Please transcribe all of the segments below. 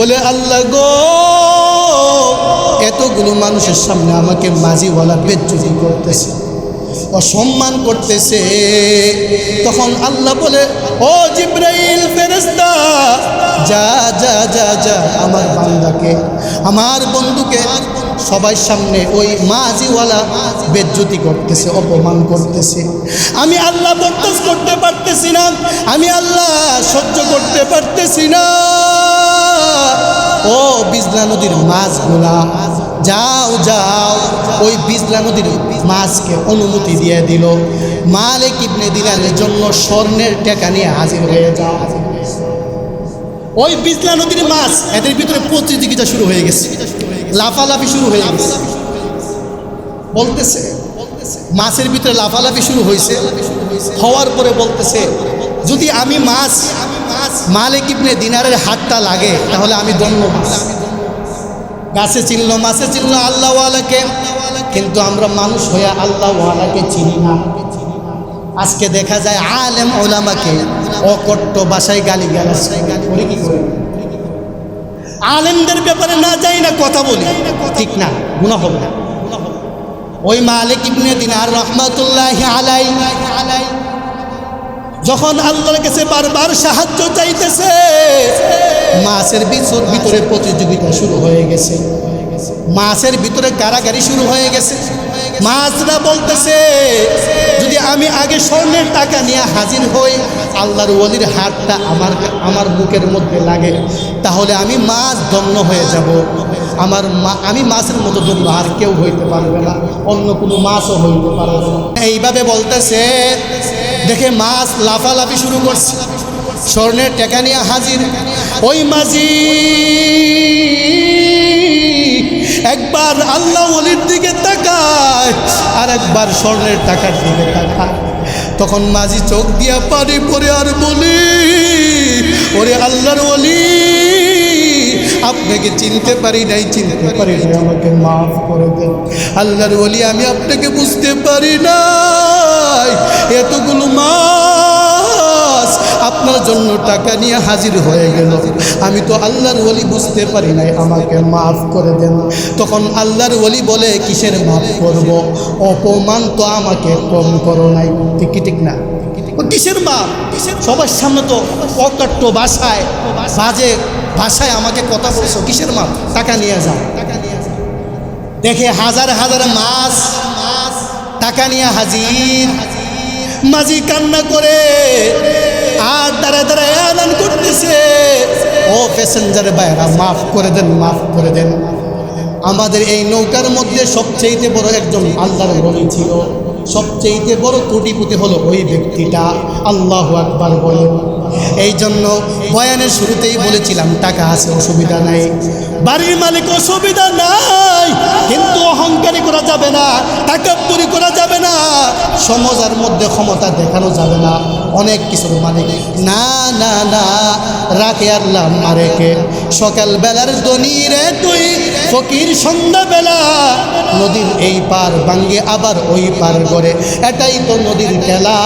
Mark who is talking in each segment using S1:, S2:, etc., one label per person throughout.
S1: বলে আল্লাহ গো, এতগুলো মানুষের সামনে আমাকে মাঝিওয়ালা বেজ্জতি করতেছে, অসম্মান করতেছে। তখন আল্লাহ বলে, ও জিবরাইল ফেরেশতা, যা যা যা যা আমার বান্দাকে, আমার বন্ধুকে সবার সামনে ওই মাঝিওয়ালা বেজ্জতি করতেছে, অপমান করতেছে। আমি আল্লাহ বরদাস্ত করতে পারতেছি না, আমি আল্লাহ সহ্য করতে পারতেছি না। ও বিজলা নদীর মাছগুলা, যাও যাও, ওই বিজলা নদীর মাছকে অনুমতি দিয়ে দিল, মালিক ইবনে দিনারের জন্য স্বর্ণের টাকা নিয়ে হাজির হয়ে যাও। ওই বিজলা নদীর মাছ, এদের ভিতরে প্রতিযোগিতা শুরু হয়ে গেছে, লাফালাফি শুরু হয়ে গেছে। বলতেছে মাছের ভিতরে লাফালাফি শুরু হয়েছে, হওয়ার পরে বলতেছে, যদি আমি মাছ মালিক ইবনে দিনারের হাতটা লাগে তাহলে আমি ধন্য। গাছে চিনল, মাছে চিনল আল্লাহওয়ালাকে, কিন্তু আমরা মানুষ হয়ে আল্লাহওয়ালাকে চিনি না। আজকে দেখা যায় আলেম ওলামাকে অকট্ট ভাষায় গালিগালাজ করে। কি করে আলেমদের ব্যাপারে না যাই না কথা বলি, ঠিক না, গুনাহ হবে না। ওই মালিক ইবনে দিনার রহমাতুল্লাহি আলাইহি যখন আল্লাহর কাছে বারবার সাহায্য চাইতেছে, মাছের ভিতরে প্রতিযোগিতা শুরু হয়ে গেছে, মাছের ভিতরে কারাগারি শুরু হয়ে গেছে। মাছরা বলতেছে, যদি আমি আগে স্বর্ণের টাকা নিয়ে হাজির হই, আল্লাহর ওলির হাতটা আমার বুকের মধ্যে লাগে, তাহলে আমি মাছ ধন্য হয়ে যাব। আমি মাছের মতো ধন্য আর কেউ হইতে পারবে না, অন্য কোনো মাছও হইতে পারবে না। এইভাবে বলতেছে, দেখে মাছ লাফালাফি শুরু করছে, স্বর্ণের টাকা নিয়ে হাজির। ওই মাঝি একবার আল্লাহ ওলির দিকে তাকায়, আর একবার স্বর্ণের টাকার দিকে তাকায়। তখন মাঝি চোখ দিয়া পানি পড়ে আর বলি, ওরে আল্লাহর ওলি, আপনাকে চিনতে পারি নাই, আমাকে মাফ করে দেন। আল্লাহর ওলি, আমি আপনাকে বুঝতে পারি নাই, এতগুলো মাছ আপনার জন্য টাকা নিয়ে হাজির হয়ে গেল, আমি তো আল্লাহর ওলি বুঝতে পারি নাই, আমাকে মাফ করে দেন। তখন আল্লাহর ওলি বলে, কিসের মাফ করব, অপমান তো আমাকে কম করো নাই। ঠিক না, কিসের মাপ? সবার সামনে তো অকট্ট ভাষায়, বাজে ভাষায় আমাকে কথা বলছো, কিসের মাপ? টাকা নিয়ে যাও। দেখে হাজার হাজার মাছ টাকা নিয়ে হাজির। মাঝি কান্না করে আর দাঁড়ায় দাঁড়ায় এলান করতেছে, ও প্যাসেঞ্জার ভাইরা, মাফ করে দেন, মাফ করে দেন। আমাদের এই নৌকার মধ্যে সবচেয়ে বড় একজন আল্লাহর ওলি ছিল, সবচেয়ে বড় কোটিপতি হলো ওই ব্যক্তিটা। আল্লাহু আকবার বলেন। এই জন্য বয়ানের শুরুতেই বলেছিলাম, টাকা আছে অসুবিধা নাই, বাড়ির মালিক অসুবিধা নাই, কিন্তু অহংকারী করা যাবে না, তাকাব্বুরি করা যাবে না, সমাজের মধ্যে ক্ষমতা দেখানো যাবে না, অনেক কিছুর মালিক। না না না, রাখে আল্লাহ মারেকে। সকালবেলার ধনী রে তুই, ফকির সন্ধ্যাবেলা, নদীর এই পার ভাঙ্গে আবার ওই পার করে, এটাই তো নদীর খেলা।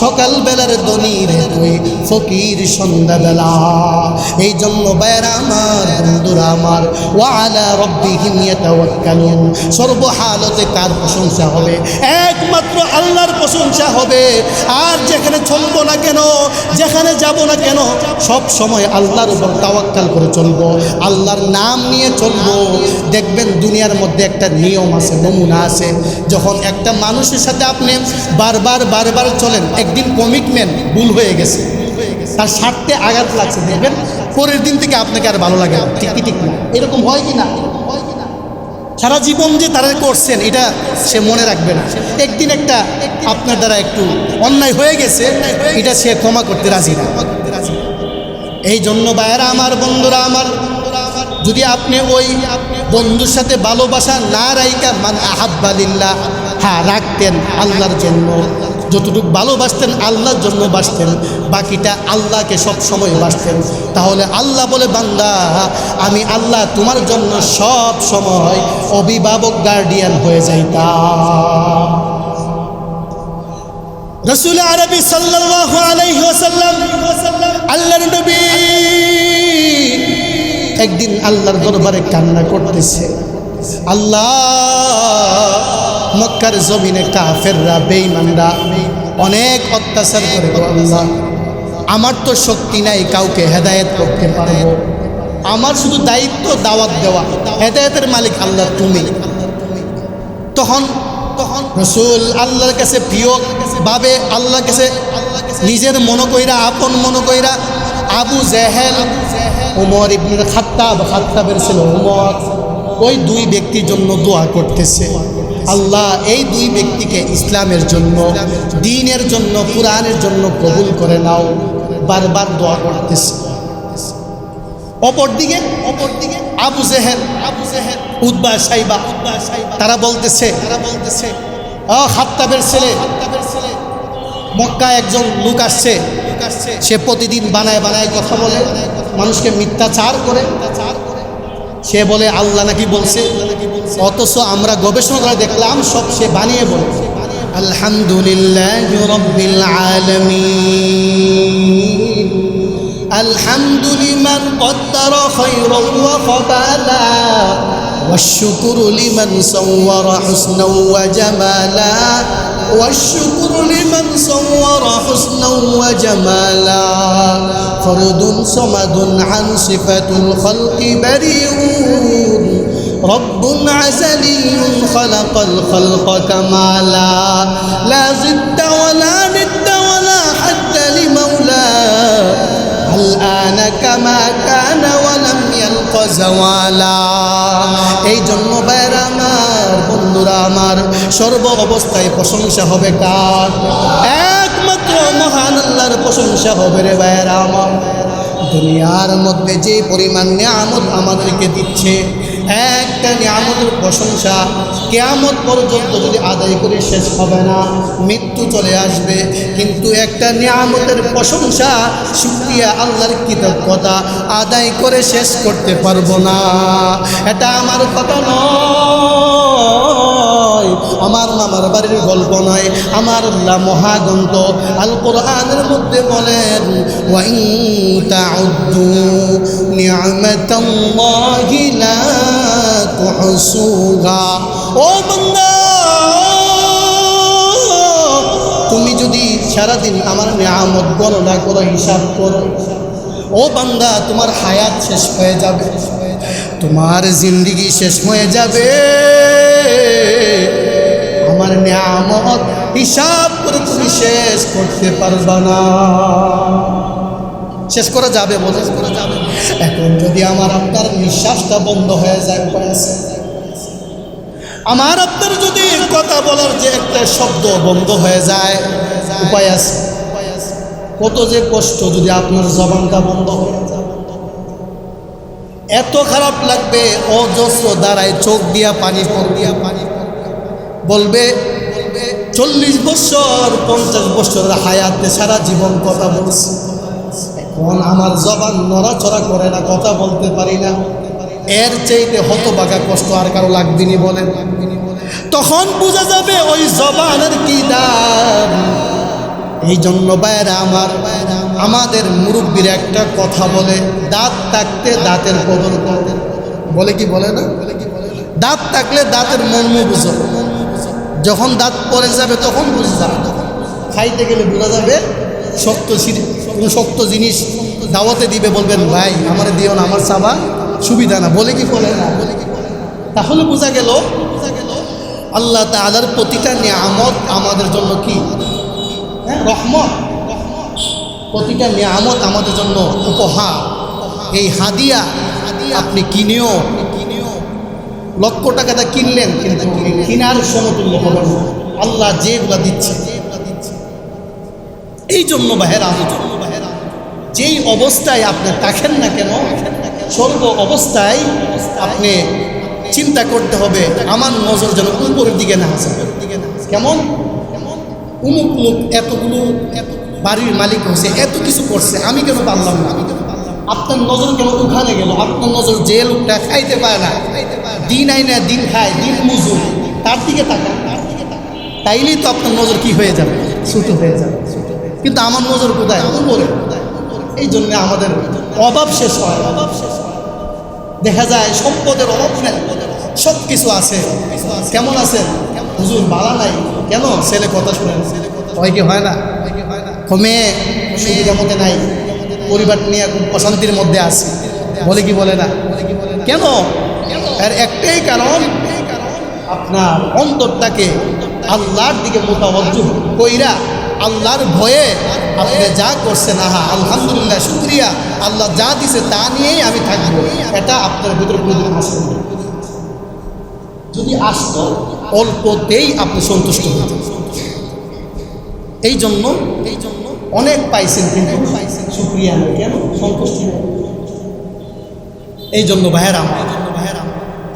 S1: সকালবেলার ধনী রে তুই, ফকির সন্ধ্যাবেলা। এই জন্য বাইরা আমার, বন্ধুরা আমার, ওয়া আলা রাব্বিহিম ইয়াতাওয়াক্কালুন, সর্বহালতে কার প্রশংসা হবে? একমাত্র আল্লাহর প্রশংসা হবে। আর যেখানে চলবো না কেন, যেখানে যাব না কেন, সব সময় আল্লাহর উপর তাওয়াক্কাল করে চলবো, আল্লাহর নাম নিয়ে চলবো। দেখবেন দুনিয়ার মধ্যে একটা নিয়ম আছে, নমুনা আছে। যখন একটা মানুষের সাথে আপনি বারবার চলেন, একদিন কমিটমেন্ট ভুল হয়ে গেছে, তার স্বার্থে আঘাত লাগছে, দেখবেন পরের দিন থেকে আপনাকে আর ভালো লাগে। ঠিক না? এরকম হয় কি না? সারা জীবন যে তারা করছেন এটা সে মনে রাখবে না, একদিন একটা আপনার দ্বারা একটু অন্যায় হয়ে গেছে, এটা সে ক্ষমা করতে রাজি না। এই জন্য ভাইয়েরা আমার, বন্ধুরা আমার, যদি আপনি ওই বন্ধুর সাথে ভালোবাসা না রাইকা, মান আহাব্বা লিল্লাহ, হ্যাঁ রাখতেন আল্লাহর জন্য, যতটুকু ভালোবাসতেন আল্লাহর জন্য বাসতেন, বাকিটা আল্লাহকে সব সময় বাসতেন, তাহলে আল্লাহ বলে, বান্দা আমি আল্লাহ তোমার জন্য সব সময় অভিভাবক, গার্ডিয়ান হয়ে যাইতাম। রাসূল আরবি সাল্লাল্লাহু আলাইহি ওয়াসাল্লাম, আল্লাহর নবী একদিন আল্লাহর দরবারে কান্না করতেছে, আল্লাহ, মক্কার জমিনে কাফেররা, বেঈমানরা অনেক অত্যাচার করে গো আল্লাহ, আমার তো শক্তি নাই কাউকে হেদায়েত করতে পারবো, আমার শুধু দায়িত্ব দাওয়াত দেওয়া, হেদায়েতের মালিক আল্লাহ তুমি। তখন রাসূল আল্লাহর কাছে প্রিয় ভাবে, আল্লাহর কাছে নিজের মনে কইরা, আপন মনে কইরা আবু জেহেল, ওমর ইবনুল খাত্তাব, খাত্তাবের ছেলে ওমর, ওই দুই ব্যক্তির জন্য দোয়া করতেছে, আল্লাহ এই দুই ব্যক্তিকে ইসলামের জন্য, দ্বীনের জন্য, কুরআনের জন্য কবুল করে নাও, বারবার দোয়া করতেছে। অপরদিকে আবু জেহেল, উতবা, সাইবা, তারা বলতেছে খাত্তাবের ছেলে, মক্কায় একজন লোক আসছে, সে প্রতিদিন বানায় কথা বলে, মানুষকে মিথ্যাচার করে, সে বলে আল্লাহ নাকি বলছে, অথচ আমরা গবেষণা করে দেখলাম সব সে বানিয়ে বলে। আলহামদুলিল্লাহি রাব্বিল আলামিন, আলহামদু লিমান কদ্দারা খায়রান ওয়া ফাদালা, والشكر لمن صور حسنا وجمالا، والشكر لمن صور حسنا وجمالا، فرد صمد عن صفة الخلق بريء، رب عزلي خلق الخلق كمالا، لا ضد ولا ند ولا حد لمولاه، الآن كما كان ولم يلق زوالا। এই জন্য ভাইরা আমার, বন্ধুরা আমার, সর্ব অবস্থায় প্রশংসা হবে কার? একমাত্র মহান আল্লাহর প্রশংসা হবে রে ভাইরা আমার। দুনিয়ার মধ্যে যে পরিমাণ নিয়ামত আমাদেরকে দিচ্ছে, একটা নিয়ামতের প্রশংসা কিয়ামত পর্যন্ত যদি আদায় করে শেষ হবে না, মৃত্যু চলে আসবে, কিন্তু একটা নিয়ামতের প্রশংসা, শুকরিয়া, আল্লাহর কৃতজ্ঞতা আদায় করে শেষ করতে পারবো না। এটা আমার কথা নয়, আমার মামার বাড়ির গল্প নয়, আমার আল্লাহ মহাগ্রন্থ আল কোরআনের মধ্যে বলেন, ওয়া ইন তাউদ্দু নি'মাতাল্লাহি লা তুহসুহা। ও বান্দা, তুমি যদি সারাদিন আমার নিয়ামত গণনা করো, হিসাব করো, ও বান্দা, তোমার হায়াত শেষ হয়ে যাবে, তোমার জিন্দেগি শেষ হয়ে যাবে। আমার নিয়ামত হিসাব করে তুমি শেষ করতে পারবা না। শেষ করা যাবে, শেষ করা যাবে। এখন যদি আমার আপনার নিঃশ্বাসটা বন্ধ হয়ে যায়, আমার আপনার যদি কথা বলার যে একটা শব্দ বন্ধ হয়ে যায়, উপায় আছে। কত যে কষ্ট যদি আপনার জবানটা বন্ধ হয়ে যায়, এত খারাপ লাগবে, অজস্র দ্বারায় চোখ দিয়া পানি বলবে 40 বছর 50 বছরের হায়াতে সারা জীবন কথা বলছি, এখন আমার জবান নড়াচড়া করে না, কথা বলতে পারি না। এর চাইতে হতভাগা কষ্ট আর কারো লাগবেনি বলেন? তখন বোঝা যাবে ওই জবানের কি দাম। এই জন্য বাইরে আমার, আমাদের মুরব্বীর একটা কথা বলে, দাঁত থাকতে দাঁতের কদর করতে বলে, কি বলে না? দাঁত থাকলে দাঁতের মর্ম বুঝো, যখন দাঁত পড়ে যাবে তখন বুঝে যাবে। খাইতে গেলে বোঝা যাবে, শক্ত জিনিস দাওয়াতে দিবে, বলবেন ভাই আমার দিও না, আমার চাবা সুবিধা না, বলে কি বলে না? তাহলে বোঝা গেল আল্লাহ তাআলার প্রতিটা নিয়ামত আমাদের জন্য কি রহমত, প্রতিটা নিয়ামত আমাদের জন্য উপহার। এই হাদিয়া আপনি কিনেও লক্ষ টাকাটা কিনলেন, কিন্তু কিনার সমতুল্য হবে না আল্লাহ যেগুলো দিচ্ছে। এই জন্য ভাইয়েরা, যেই অবস্থায় আপনি থাকেন না কেন, সর্ব অবস্থায় আপনি চিন্তা করতে হবে আমার নজর যেন উপরের দিকে না আসে। কেমন? উমুক লোক এতগুলো বাড়ির মালিক হয়েছে, এত কিছু করছে, আমি কেন পারলাম না? আপনার নজর কেন ওখানে গেল? আপনার নজর যে লোকটা খাইতে পারে না, দিন আইনা দিন খায়, দিন মজুর, তার দিকে তাকান, তাইলেই তো আপনার নজর কি হয়ে যাবে? ছোট হয়ে যাবে। কিন্তু আমার নজর কোথায়? উপরে। এই জন্য আমাদের অভাব শেষ হয়। দেখা যায় সম্পদের অভাব নেই, সব কিছু আছে, কেমন আছেন হুজুর বালা নাই, কেন ছেলে কথা শুনেন, হয় কি হয় না, মেয়ে সুবিধা মতে নাই, পরিবার নিয়ে খুব অশান্তির মধ্যে আছে, বলে কি বলে না, কেন? এর একটাই কারণ, আপনার অন্তরটাকে আল্লাহর দিকে মোতাবজ্জহ কইরা আল্লাহর ভয়ে আপনি যা করছেন, আহা আলহামদুলিল্লাহ শুকরিয়া, আল্লাহ যা দিছে তা নিয়েই আমি থাকবো, এটা আপনার ভিতরে কোনোদিন আসবে না। যদি আসতো অল্পতেই আপনি সন্তুষ্ট হতেন। এই জন্য অনেক পাইছেন কিন্তু শুকরিয়া নেই, কেন? সন্তুষ্টি নেই। এই জন্য ভাইয়েরা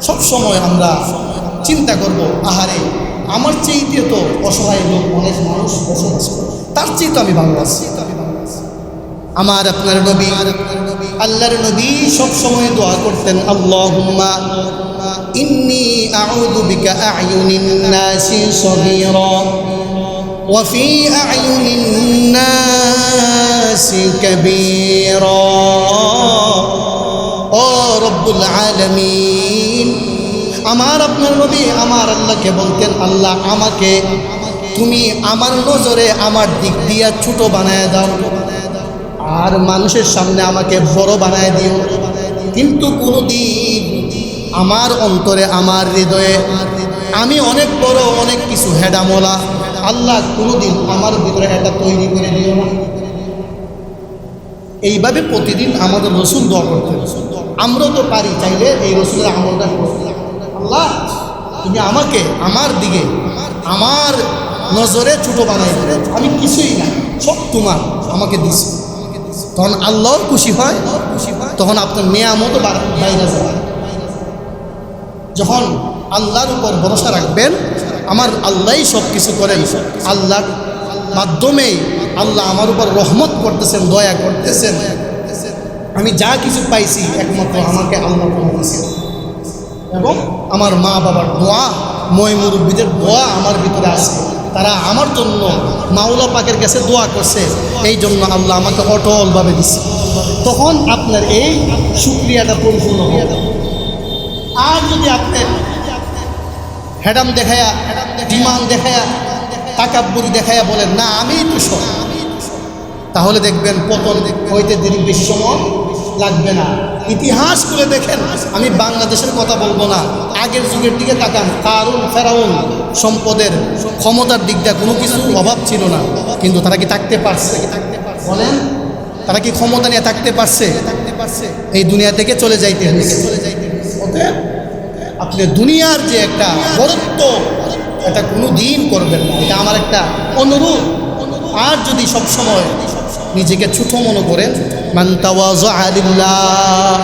S1: সব সময় আমরা চিন্তা করব, আহারে আমার চেয়ে তো অসহায় লোক অনেক মানুষ বসবাস করে, তার চেয়ে তো আমি ভালো আছি। আমার আপনার নবী, আল্লাহর নবী সব সময় দোয়া করতেন, আল্লাহুম্মা ইন্নী আউযু বিকা আ'য়ুনিন নাসি সগীরা ওয়া ফি আ'য়ুনিন নাসি কাবীরা। ও রব্বুল আলামিন, আমার আপনার নবী আমার আল্লাহকে বলতেন, আল্লাহ আমাকে তুমি আমার নজরে আমার দিক দিয়া ছোট বানায় দাও, আর মানুষের সামনে আমাকে বড় বানায় দিও, কিন্তু কোনোদিন আমার অন্তরে আমার হৃদয়ে আমি অনেক বড় অনেক কিছু হেডামোলা, আল্লাহ কোনোদিন আমার ভিতরে এটা তৈরি করে দিও না। এইভাবে প্রতিদিন আমাদের রসুল দোয়া করতেন। আমরাও তো পারি চাইলে এই রসুলের আমলটা করতে, আল্লাহ তুমি আমাকে আমার দিকে আমার নজরে ছোট বানাই দেবে, আমি কিছুই না, সব তোমার, আমাকে দিস। তখন আল্লাহর খুশি হয়, তখন আপনার নিয়ামতও বাইরে যাবে। যখন আল্লাহর উপর ভরসা রাখবেন, আমার আল্লাহই সব কিছু করেন, আল্লাহর মাধ্যমেই আল্লাহ আমার উপর রহমত করতেছেন, দয়া করতেছেন, আমি যা কিছু পাইছি একমাত্র আমাকে আল্লাহ দিয়েছেন, এবং আমার মা বাবার দোয়া, ময় মুরব্বীদের দোয়া আমার ভিতরে আছে, তারা আমার জন্য মাওলা পাকের কাছে দোয়া করছে, এই জন্য আল্লাহ আমাকে অটলভাবে দিচ্ছে। তখন আপনার এই শুকরিয়াটা পরিপূর্ণ হবে। আর যদি আপনি হেডাম দেখায়া, ডিমান্ড দেখায়া, তাকাব্বুরি দেখায়া বলেন না আমি তো সব, তাহলে দেখবেন পতন হইতে দেরি বেশি সময় লাগবে না। ইতিহাস করে দেখেন, আমি বাংলাদেশের কথা বলবো না, আগের যুগের দিকে তাকান, কারুন ফেরাউন সম্পদের ক্ষমতার দিক দিয়ে কোনো কিছু অভাব ছিল না, কিন্তু তারা কি থাকতে পারছে? বলেন, তারা কি ক্ষমতা নিয়ে থাকতে পারছে? এই দুনিয়া থেকে চলে যাইতে হয়েছে। আপনি দুনিয়ার যে একটা বরত্ব, এটা কোনো দিন করবেন না, এটা আমার একটা অনুরোধ। আর যদি সবসময় নিজেকে ছোট মনে করেন, মান তাওয়াযআ লিল্লাহ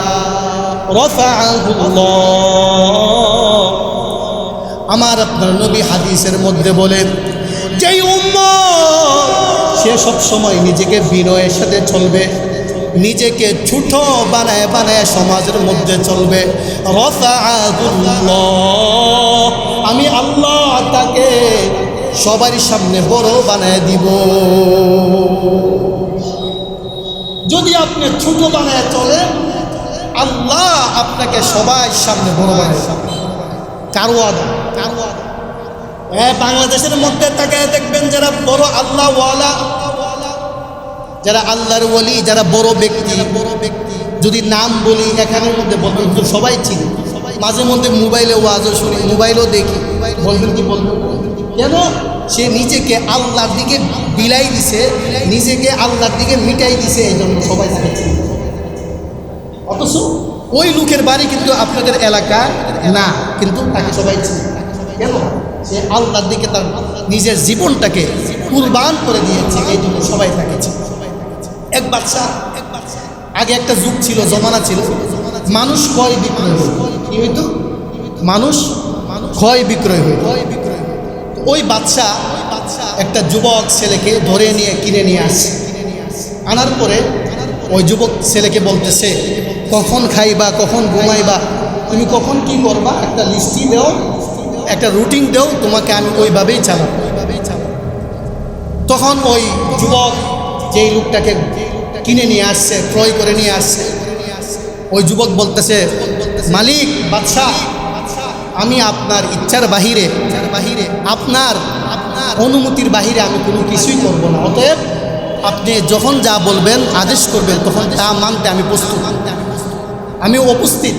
S1: রাফাআহুল্লাহ। আমার আপনার নবী হাদিসের মধ্যে বলেন, যেই উম্মত সে সবসময় নিজেকে বিনয়ের সাথে চলবে, নিজেকে ছোট বানায় বানায় সমাজের মধ্যে চলবে, রাফাআহুল্লাহ, আমি আল্লাহ তাকে সবার সামনে বড় বানায় দিব। যদি আপনি ছোট বানায় চলেন, আল্লাহ আপনাকে সবার সামনে বড় বানায়। কারো আদা বাংলাদেশের মধ্যে তাকায় দেখবেন, যারা বড় আল্লাহ ওয়ালা, যারা আল্লাহর ওয়ালি, যারা বড় ব্যক্তি, যদি নাম বলি এখানের মধ্যে বলবেন তো সবাই চিনি। মাঝে মধ্যে মোবাইলে ওয়াজও শুনি, মোবাইলও দেখি, বলবেন কি বলবেন কেন? সে নিজেকে আল্লাহর দিকে বিলাই দিছে, নিজেকে আল্লাহর দিকে মিটাই দিছে, এই জন্য সবাই তাকে চিনি। অথচ ওই লোকের বাড়ি কিন্তু আপনাদের এলাকা না, কিন্তু তাকে সবাই চিনি। কেন? সে আল্লাহর দিকে তার নিজের জীবনটাকে কুরবান করে দিয়েছে, এই জন্য সবাই তাকে চিনি। এক বাচ্চা, আগে একটা যুগ ছিল, জমানা ছিল, মানুষ ক্রয় বিক্রয় হইত। কি হইতো? মানুষ ক্রয় বিক্রয় হইত। ওই বাচ্চা একটা যুবক ছেলেকে ধরে নিয়ে কিনে নিয়ে আসছে। আনার পরে ওই যুবক ছেলেকে বলতেছে, কখন খাইবা, কখন ঘুমাইবা, তুমি কখন কি করবা, একটা লিস্টি দাও, একটা রুটিন দাও, তোমাকে আমি ওইভাবেই চালাবো। তখন ওই যুবক যেই লোকটাকে কিনে নিয়ে আসছে, ক্রয় করে নিয়ে আসছে, ওই যুবক বলতেছে, মালিক বাদশাহ, আমি আপনার ইচ্ছার বাহিরে আপনার অনুমতির বাহিরে আমি কোনো কিছুই করব না, অতএব আপনি যখন যা বলবেন আদেশ করবেন তখন তা মানতে আমি প্রস্তুত, আমি উপস্থিত,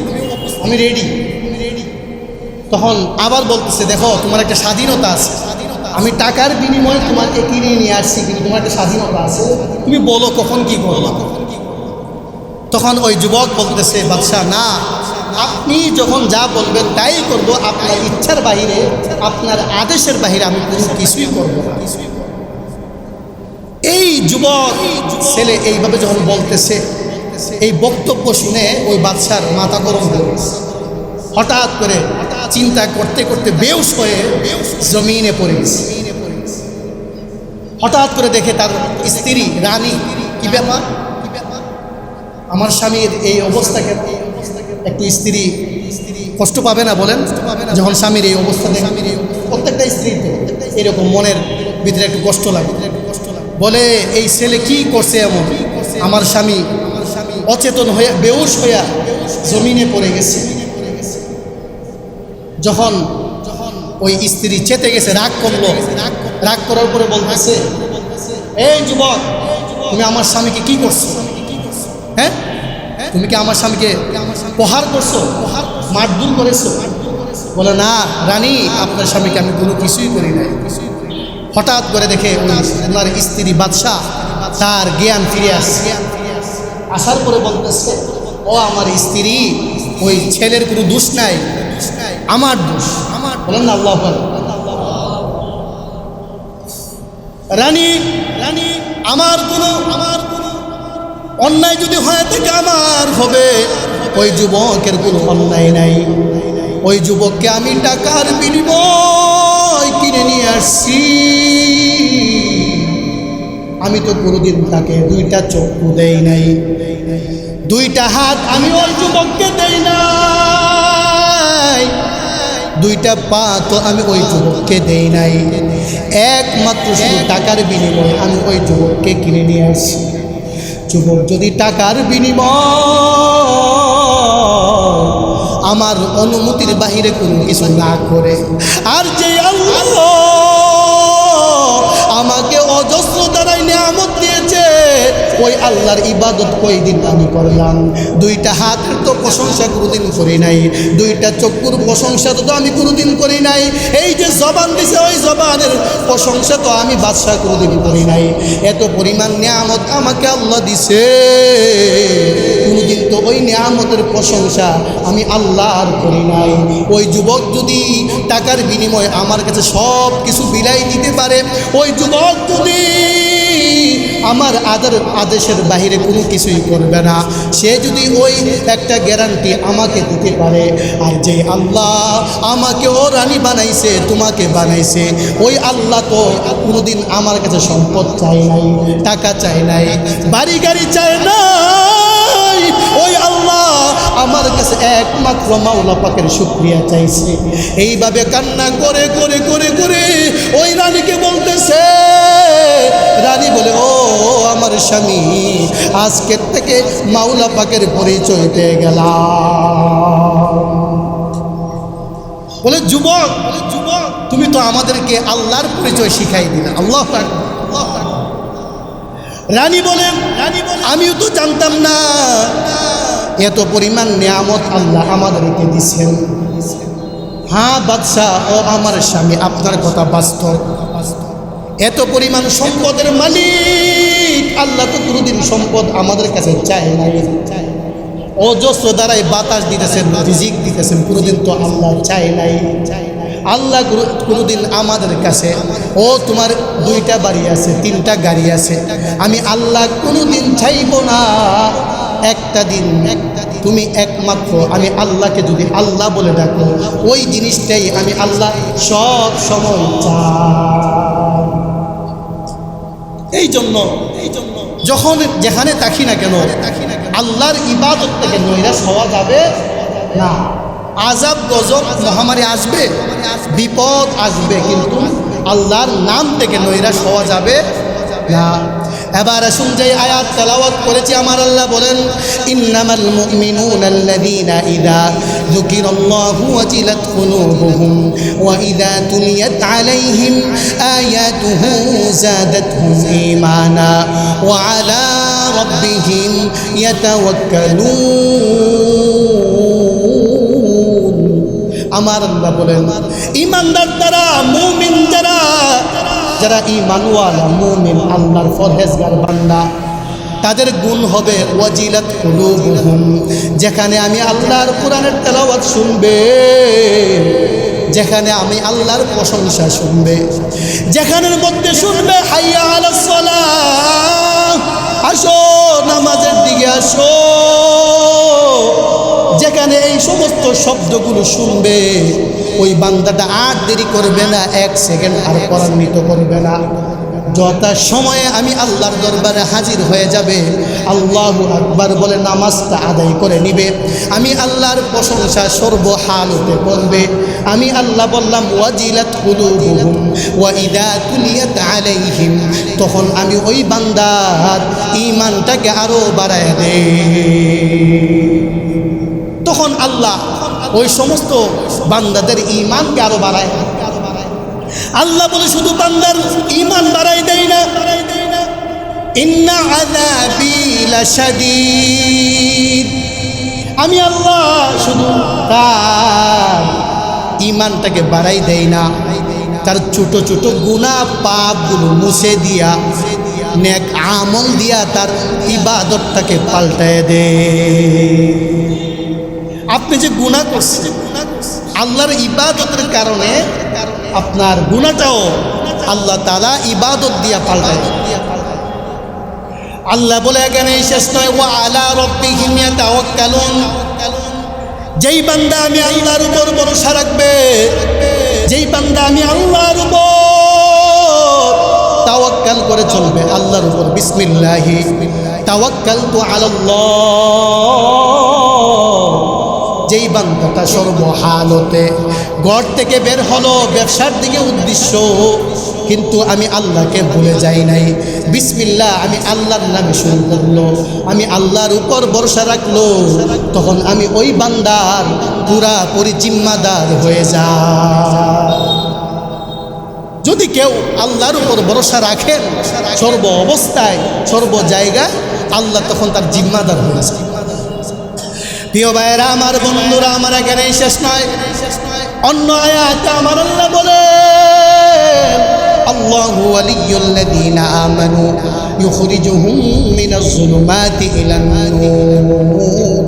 S1: আমি রেডি। তখন আবার বলতেছে, দেখো তোমার একটা স্বাধীনতা আছে, আমি টাকার বিনিময়ে তোমাকে কিনে নিয়ে আসছি, কিন্তু তোমার একটা স্বাধীনতা আছে, তুমি বলো কখন কি করবো। তখন ওই যুবক বলতেছে, বাদশাহ না, আপনি যখন যা বলবেন তাই করব, আপনার ইচ্ছার বাহিরে আপনার আদেশের বাহিরে আমি কোনো কিছুই করব না। এই যুবক ছেলে এইভাবে যখন বলতেছে, এই বক্তব্য শুনে ওই বাদশার মাথা গরম হয়ে গেছে। হঠাৎ করে চিন্তা করতে করতে বেহুশ হয়ে জমিনে পড়ে গেছে। হঠাৎ করে দেখে তার স্ত্রী রানী, কি ব্যাপার, আমার স্বামীর এই অবস্থাকে একটি স্ত্রী কষ্ট পাবে না বলেন? যখন স্বামীর এই অবস্থা দেখে, প্রত্যেকটা স্ত্রীতে এরকম মনের ভিতরে একটু কষ্ট লাগে। বলে, এই ছেলে কি করছে এমন, আমার স্বামী অচেতন হয়ে বেহুশ হইয়া জমিনে পড়ে গেছে। যখন ওই স্ত্রী চেতে গেছে, রাগ করলো, রাগ করার পরে বলতেছে, এই যুবক, তুমি আমার স্বামীকে কি করছো? হ্যাঁ, তুমি কি আমার স্বামীকে প্রহার করছো, মারধর করেছো? বলে, না রানী, আপনার স্বামীকে আমি কোনো কিছুই করি নাই। হঠাৎ করে দেখে ওনার স্ত্রী বাদশাহ তার জ্ঞান ফিরে আসছে। আসার পরে বলতেছে, ও আমার স্ত্রী, ওই ছেলের কোনো দোষ নাই, আমার দোষ। বলেন না আল্লাহু আকবার। রানী, আমার কোনো অন্যায় যদি হয় থাকে আমার হবে, ওই যুবকের কোনো অন্যায় নাই। ওই যুবককে আমি টাকার বিনিময় কিনে নিয়ে আসছি। আমি তো কোনোদিন তাকে দুইটা চক্ষু দেই নাই, দুইটা হাত আমি ওই যুবককে দেই নাই, দুইটা পা তো আমি ওই যুবককে দেই নাই। একমাত্র শুধু টাকার বিনিময়ে আমি ওই যুবককে কিনে নিয়ে আসছি। যুবক যদি টাকার বিনিময় আমার অনুমতির বাহিরে কোনো কিছু না করে, আর যে আল্লাহ আমাকে অজস্র দ্বারাই নিয়ামত দিয়েছে, ওই আল্লাহর ইবাদত কয়দিন আমি করলাম? দুইটা হাতের তো প্রশংসা কোনোদিন করি নাই, দুইটা চক্ষুর প্রশংসা তো আমি কোনোদিন করি নাই, এই যে জবান দিছে ওই জবানের প্রশংসা তো আমি বাদশা কোনোদিন করি নাই। এত পরিমাণ নিয়ামত আমাকে আল্লাহ দিছে, কোনোদিন তো ওই নিয়ামতের প্রশংসা আমি আল্লাহর করি নাই। ওই যুবক যদি টাকার বিনিময়ে আমার কাছে সব কিছু বিলাই দিতে পারে, ওই যুবক যদি আমার আদেশের বাহিরে কোনো কিছুই করবে না, সে যদি ওই একটা গ্যারান্টি আমাকে দিতে পারে, আর যে আল্লাহ আমাকে ও রানী বানাইছে, তোমাকে বানাইছে, ওই আল্লাহ তো কোনোদিন আমার কাছে সম্পদ চাই নাই, টাকা চাই নাই, বাড়ি গাড়ি চাই নাই, ওই আল্লাহ আমার কাছে একমাত্র মাওলা পাকের শুকরিয়া চাইছে। এইভাবে কান্না করে করে করে করে ওই রানীকে বলতেছে, রানী বলে, ও আমার স্বামী, আজকের থেকে মাওলা পাকের পরিচয় পেয়ে গেলাম। বলে, যুবক তুমি তো আমাদেরকে আল্লাহর পরিচয় শিখাই দিলে। আল্লাহু আকবার। রানী বলেন, আমিও তো জানতাম না এত পরিমাণ নিয়ামত আল্লাহ আমাদেরকে দিচ্ছেন। হ্যাঁ বাদশাহ ও আমার স্বামী, আপনার কথা বাস্তব, এত পরিমাণ সম্পদের মালিক আল্লাহ তো কোনোদিন সম্পদ আমাদের কাছে চায় না। অজস্র দ্বারাই বাতাস দিতেছেন, রিজিক দিতেছেন, কোনোদিন তো আল্লাহ চায় নাই। আল্লাহ কোনোদিন আমাদের কাছে, ও তোমার দুইটা বাড়ি আছে, তিনটা গাড়ি আছে, আমি আল্লাহ কোনোদিন চাইব না একটা দিন তুমি একমাত্র আমি আল্লাহকে যদি আল্লাহ বলে ডাকো, ওই জিনিসটাই আমি আল্লাহ সব সময় চাই। এই জন্য যখন যেখানে থাকি না কেন আল্লাহর ইবাদত থেকে নৈরাশ হওয়া যাবে না। আযাব গজব মহামারী আসবে, বিপদ আসবে, কিন্তু আল্লাহর নাম থেকে নৈরাশ হওয়া যাবে না। এবার আসুন যে আয়াত তেলাওয়াত করেছি আমার আল্লাহ বলেন ইন্নামাল মুমিনুনা আল্লাযীনা ইযা যুকিরাল্লাহু ওয়াজিলাত কুলুবুহুম ওয়া ইযা তুলিয়াত আলাইহিম আয়াতুহু যাদাতহুম ঈমানা ওয়া আলা রাব্বিহিম ইয়াতাওয়াক্কালুন। আমার আল্লাহ বলেন ঈমানদার তারা, মুমিন যারা, যারা ঈমানওয়ালা মুমিন আল্লাহর ফরহেজগার বান্দা, তাদের গুণ হবে ওয়াজিলাত কুলুবুহুম, যেখানে আমি আল্লাহর কোরআনের তেলাওয়াত শুনবে, যেখানে আমি আল্লাহর প্রশংসা শুনবে, যেখানের মধ্যে শুনবে হাইয়া আলাস সালাহ, আসো নামাজের দিকে আসো, যেখানে এই সমস্ত শব্দগুলো শুনবে ওই বান্দাটা আর দেরি করবে না, 1 সেকেন্ড আর ত্বরান্বিত করবে না, যথা সময়ে আমি আল্লাহর দরবারে হাজির হয়ে যাবে, আল্লাহু আকবার বলে নামাজটা আদায় করে নিবে, আমি আল্লাহর প্রশংসা সর্বহালতে করবে। আমি আল্লাহ বললাম ওয়াজিলাত কুলুবুহুম ওয়া ইযা তুলিয়াত আলাইহিম, তখন আমি ওই বান্দার ঈমানটাকে আরো বাড়ায় দেই। তখন আল্লাহ ওই সমস্ত বান্দাদের ঈমানকে আরো বাড়ায়। আল্লাহ বলে শুধু বান্দার ঈমান বাড়াই দেয় না, ইন্না আযাবি লাশাদীদ, আমি আল্লাহ শুধু তার ঈমানটাকে বাড়াই দেই না, তার ছোট ছোট গুনাহ পাপগুলো মুছে দিয়া নেক আমল দিয়া তার ইবাদতটাকে পাল্টায় দেয়। আপনি যে গুনাহ করছেন, আল্লাহর ইবাদতের কারণে আপনার গুনাহটাও আল্লাহ তাআলা ইবাদত দিয়া পাল্টায়। আল্লাহ বলে এখানে শেষ নয়, ওয়া আলা রাব্বিহিম ইয়াতাওয়াক্কালুন, যেই বান্দা আমি আল্লাহর উপর ভরসা রাখবে, যেই বান্দা আমি আল্লাহর উপর তাওয়াক্কাল করে চলবে, আল্লাহর উপর বিসমিল্লাহি তাওয়াক্কালতু আলাল্লাহ, যেই বান্দাটা সর্বহালতে ঘর থেকে বের হলো ব্যবসার দিকে উদ্দেশ্য, কিন্তু আমি আল্লাহকে ভুলে যাই নাই, বিসমিল্লাহ আমি আল্লাহর নামে শুরু করলো, আমি আল্লাহর উপর ভরসা রাখলো, তখন আমি ওই বান্দার পুরাপুরি জিম্মাদার হয়ে যাই। যদি কেউ আল্লাহর উপর ভরসা রাখেন সর্ব অবস্থায় সর্ব জায়গায়, আল্লাহ তখন তার জিম্মাদার হয়ে যায়। প্রিয় ভাইয়েরা আমার, বন্ধুরা আমার, এখানে শেষ নয়, অন্য আয়াতে আমার আল্লাহ বলেন আল্লাহু ওয়ালিয়্যুল্লাযীনা আমানু ইউখরিজুহুম মিনাজ যুলুমাতি ইলান নূর।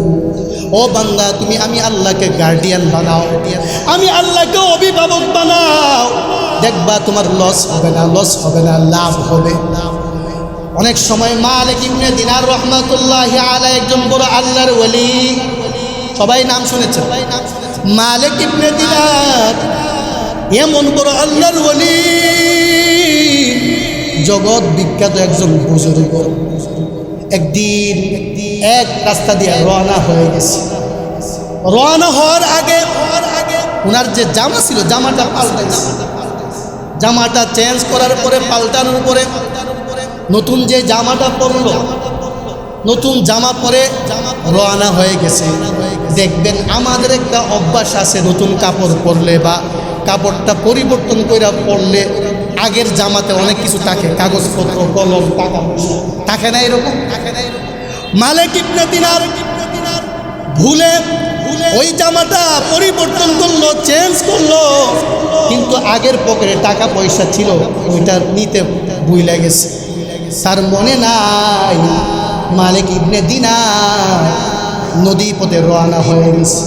S1: ও বান্দা, তুমি আমি আল্লাহকে গার্ডিয়ান বানাও, আমি আল্লাহকে অভিভাবক বানাও, দেখবা তোমার লস হবে না, লস হবে না, লাভ হবে। অনেক সময় মালিক ইবনে দিনার রাহমাতুল্লাহি আলাইহি একজন বড় আল্লাহর ওলি, সবাই নাম শুনেছে, মালিক ইবনে দিনার এমন বড় আল্লাহর ওলি, জগৎ বিখ্যাত একজন বুজুর্গ। একদিন এক রাস্তা দিয়ে রওনা হয়ে গেছে। রওনা হওয়ার আগে ওনার যে জামা ছিল জামাটা পাল্টাইছে, জামাটা চেঞ্জ করার পরে পাল্টানোর পরে নতুন যে জামাটা পরলো, নতুন জামা পরে রওনা হয়ে গেছে। দেখবেন আমাদের একটা অভ্যাস আছে, নতুন কাপড় পরলে বা কাপড়টা পরিবর্তন করে পরলে আগের জামাতে অনেক কিছু থাকে, কাগজপত্র, কলম, টাকা পয়সা থাকে না, এরকম মালিক ইবনে দিনার ভুলে ওই জামাটা পরিবর্তন করলো, চেঞ্জ করলো, কিন্তু আগের পকেটে টাকা পয়সা ছিল, ওইটা নিতে ভুলে গেছে। তার মনে নাই মালিক ইবনে দিনার নদী পথে রওনা হয়ে গেছে।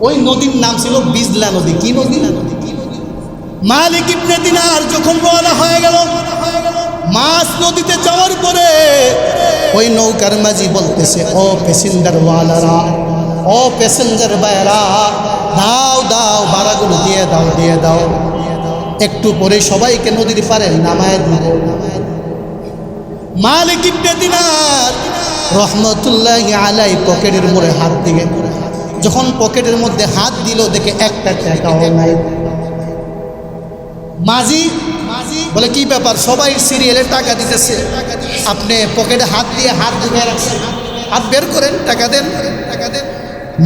S1: ওই নদীর নাম ছিল বিজলা নদী। কি নদী? মালিক ইবনে দিনার যখন রওনা হয়ে গেল, মাছ নদীতে যাওয়ার পরে ওই নৌকার মাঝি বলতেছে, ও প্যাসেঞ্জার ওয়ালারা, ও প্যাসেঞ্জার ভাইরা, দাও দাও, ভাড়াগুলো দিয়ে দাও, দিয়ে দাও, একটু পরে সবাইকে নদীর পারে নামায় দিব। মালিক ইবনে দিনার রহমতুল্লাহি আলাইহি পকেটের মোড়ে হাত দিকে, যখন পকেটের মধ্যে হাত দিল দেখে একটা টাকাও নাই। মাঝি বলে কি ব্যাপার, সবাই সিরিয়ালে টাকা দিতেছে, আপনি পকেটে হাত দিয়ে হাত ঢুকে রাখছেন, হাত বের করেন, টাকা দেন।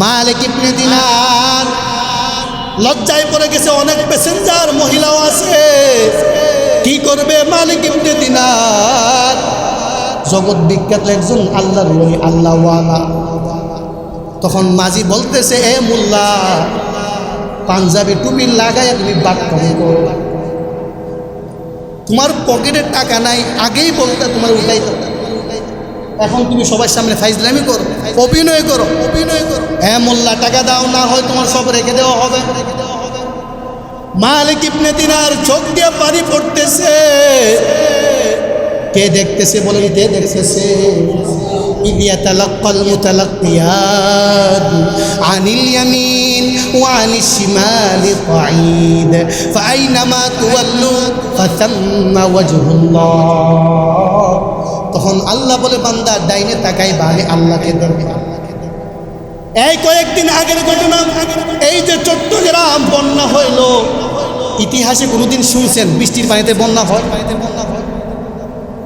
S1: মালিক ইবনে দিনার লজ্জায় পড়ে গেছে, অনেক প্যাসেঞ্জার মহিলাও আছে, কি করবে? মালিক ইবনে দিনার জগৎ বিখ্যাত একজন আল্লাহর ওলি, আল্লাহওয়ালা। তখন মাঝি বলতেছে, এ মোল্লা, পাঞ্জাবি টুপি লাগাইয়া তুমি বাদ কম করো, তোমার পকেটে টাকা নাই, আগেই বলতে তোমার উঠাইতে, এখন তুমি সবার সামনে ফাইজলামি করো, অভিনয় করো। হ্যাঁ মোল্লা, টাকা দাও, না হয় তোমার সব রেখে দেওয়া হবে। মালিক ইবনে দিনার চোখ দিয়ে পানি পড়তেছে। কে দেখতেছে? বলেন কে দেখতেছে? إذ يتلقى المتلقيان عن اليمين وعن الشمال قعيد فأينما تولوا فثم وجه الله। তখন আল্লাহ বলে, বান্দা ডাইনে তাকাইবা, আমি আল্লাহকে দেখবে। এই কয়েকদিন আগের ঘটনা, এই যে চট্টগ্রাম বন্যা হইল, ইতিহাসে কোনোদিন শুনছেন বৃষ্টির পানিতে বন্যা হয়?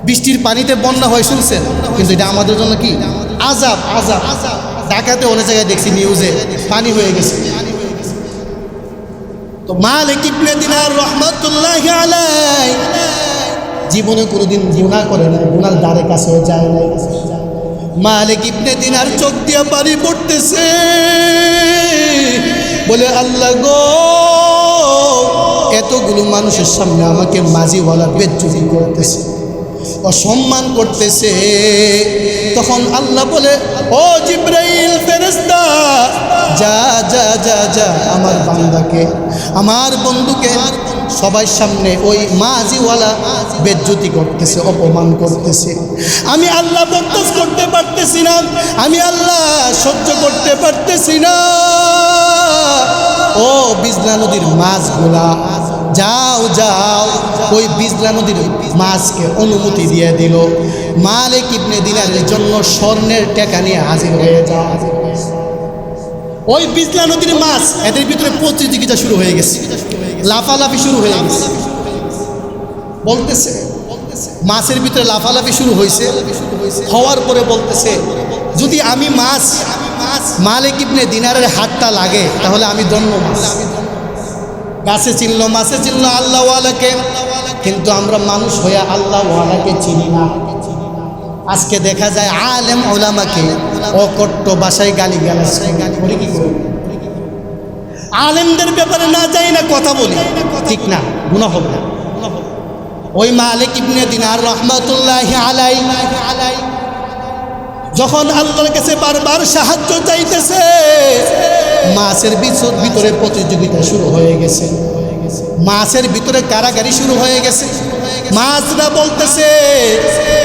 S1: বৃষ্টির পানিতে বন্যা হয় শুনছেন? কিন্তু এটা আমাদের জন্য কি আযাব। আযাব। ঢাকাতে অনেক জায়গায় দেখছি নিউজে পানি হয়ে গেছে। তো মালিক ইবনে দিনার রহমাতুল্লাহি আলাইহি জীবনে কোনোদিন গুনাহ করে না, গুনার দ্বারে কাছেও যায় না। মালিক ইবনে দিনার চোখ দিয়ে পানি পড়তেছে, বলে আল্লাহ গো, এতগুলো মানুষের সামনে আমাকে মাঝিওয়ালা বেজ্জতি করতেছে, অসম্মান করতেছে। তখন আল্লাহ বলে, ও জিবরাইল ফেরেশতা, যা যা যা যা, আমার বান্দাকে, আমার বন্ধুকে সবাই সামনে ওই মাঝিওয়ালা বেজ্জতি করতেছে, অপমান করতেছে। আমি আল্লাহ বরদাস্ত করতে পারতেছি না, আমি আল্লাহ সহ্য করতে পারতেছি না। ও বিজলা নদীর মাছগুলা, যাও যাও, ওই বিজলা নদীর মাছকে অনুমতি দিয়ে দিল। মালিক ইবনে দিনারের জন্য স্বর্ণের টাকা নিয়ে হাজির হয়ে যাও। ওই বিজলা নদীর মাছ, এদের ভিতরে প্রতিযোগিতা শুরু হয়ে গেছে, লাফালাফি শুরু হয়ে গেছে। বলতেছে মাছের ভিতরে লাফালাফি শুরু হয়েছে, হওয়ার পরে বলতেছে, যদি আমি মাছ মালিক ইবনে দিনারের হাতটা লাগে তাহলে আমি ধন্য মাছ। গাছে চিনল, মাছে চিনল আল্লাহওয়ালাকে, কিন্তু আমরা মানুষ হয়ে আল্লাহওয়ালাকে চিনি না। আজকে দেখা যায় আলেম ওলামাকে অকট্ট ভাষায় গালিগালাজ করি। কি করি? আলেমদের ব্যাপারে না যাই না কথা বলি, ঠিক না? গুনাহ হবে না। ওই মালিক ইবনে দিনার রহমাতুল্লাহি আলাইহি যখন আল্লাহর কাছে বারবার সাহায্য চাইতেছে, মাছের ভিতরে প্রতিযোগিতা শুরু হয়ে গেছে, মাছের ভিতরে কারাগারি শুরু হয়ে গেছে। মাছরা বলতেছে,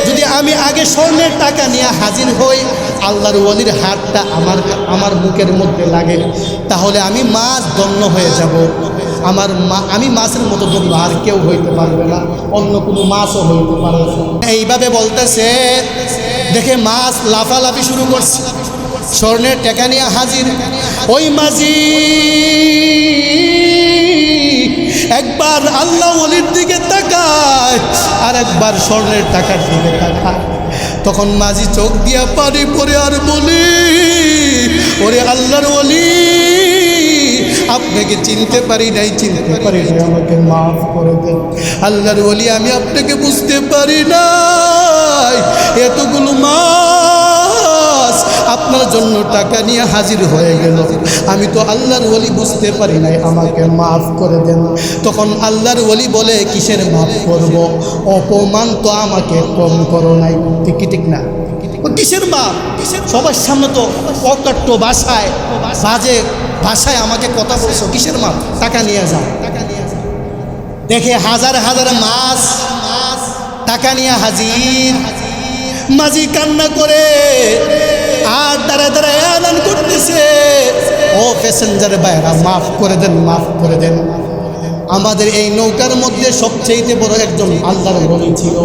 S1: যদি আমি আগে স্বর্ণের টাকা নিয়ে হাজির হই, আল্লাহর ওলির হাতটা আমার মুখের মধ্যে লাগে, তাহলে আমি মাছ ধন্য হয়ে যাব। আমি মাছের মতো ধন্য আর কেউ হইতে পারবে না, অন্য কোনো মাছও হইতে পারবে না। এইভাবে বলতেছে, দেখে মাছ লাফালাফি শুরু করছে, স্বর্ণের টাকা নিয়ে হাজির। ওই মাঝি একবার আল্লাহ ওলির দিকে তাকায়, আর একবার স্বর্ণের টাকার দিকে তাকায়। তখন মাঝি চোখ দিয়া পানি পড়ে আর বলি, ওরে আল্লাহর ওলি, আপনাকে চিনতে পারি নাই, আমাকে মাফ করে দেন। আল্লাহর ওলি, আমি আপনাকে বুঝতে পারি নাই, এতগুলো মাছ আপনার জন্য টাকা নিয়ে হাজির হয়ে গেল, আমি তো আল্লাহর ওলি বুঝতে পারি নাই, আমাকে মাফ করে দেন। তখন আল্লাহর ওলি বলে, কিসের মাফ করব? অপমান তো আমাকে কম করো নাই। ঠিক না? কিসের মাপ? সবার সামনে তো অকট্ট ভাষায়, বাজে ভাষায় আমাকে কথা বলছো, কিসের মাপ? টাকা নিয়ে যাও। দেখে হাজার হাজার মাছ টাকা নিয়ে হাজির। মাঝি কান্না করে আর দাঁড়ায় দাঁড়ায় এলান করতেছে, ও প্যাসেঞ্জার ভাইরা, মাফ করে দেন, মাফ করে দেন। আমাদের এই নৌকার মধ্যে সবচেয়ে বড় একজন আল্লাহর ওলি ছিল,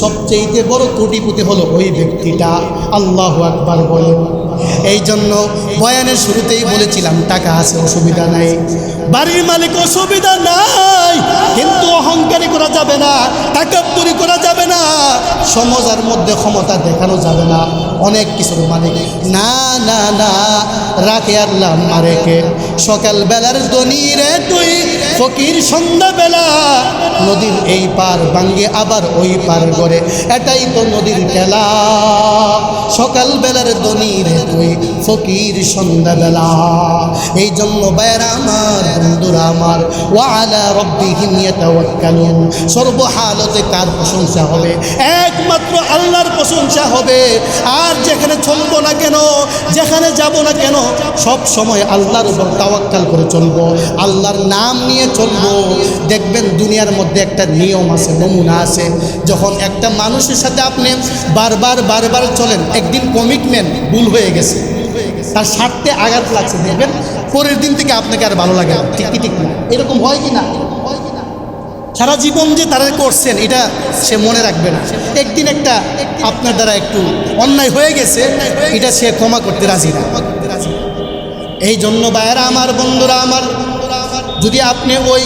S1: সবচেয়ে বড় কোটিপতি হলো ওই ব্যক্তিটা। আল্লাহু আকবার বলেন। এই জন্য বয়ানের শুরুতেই বলেছিলাম টাকা আছে অসুবিধা নাই, বাড়ির মালিক অসুবিধা নাই, কিন্তু অহংকারী করা যাবে না, তাকাব্বুরি করা যাবে না, সমাজের মধ্যে ক্ষমতা দেখানো যাবে না, অনেক কিছুর মালিক না না না, রাখে আল্লাহ মারেকে। সকাল বেলার ধনী রে তুই ফকির, সন্ধ্যাবেলা নদীর এই পার ভাঙ্গে আবার ওই পার করে, এটাই তো নদীর খেলা। সকাল বেলার ধনী রে তুই ফকির, সন্ধ্যাবেলা। এই জন্য বাইরা আমার, বন্ধুরা আমার, ওয়া আলা রাব্বিহিম ইয়াতাওয়াক্কালুন, সর্বহালতে কার প্রশংসা হবে? একমাত্র আল্লাহর প্রশংসা হবে। আর যেখানে চলবো না কেন, যেখানে যাব না কেন, সব সময় আল্লাহর উপর তাওয়াক্কাল করে চলবো, আল্লাহর নাম নিয়ে চলবো। দেখবেন দুনিয়ার মধ্যে একটা নিয়ম আছে, নমুনা আছে। যখন একটা মানুষের সাথে আপনি বারবার বারবার চলেন, একদিন কমিটমেন্ট ভুল হয়ে গেছে, তার স্বার্থে আঘাত লাগছে, দেখবেন পরের দিন থেকে আপনাকে আর ভালো লাগে না। ঠিক কি ঠিক না? এরকম হয় কি না? সারা জীবন যে তারা করছেন এটা সে মনে রাখবে না। একদিন একটা আপনার দ্বারা একটু অন্যায় হয়ে গেছে, এটা সে ক্ষমা করতে রাজি না। এই জন্য ভাইয়েরা আমার, বন্ধুরা আমার, যদি আপনি ওই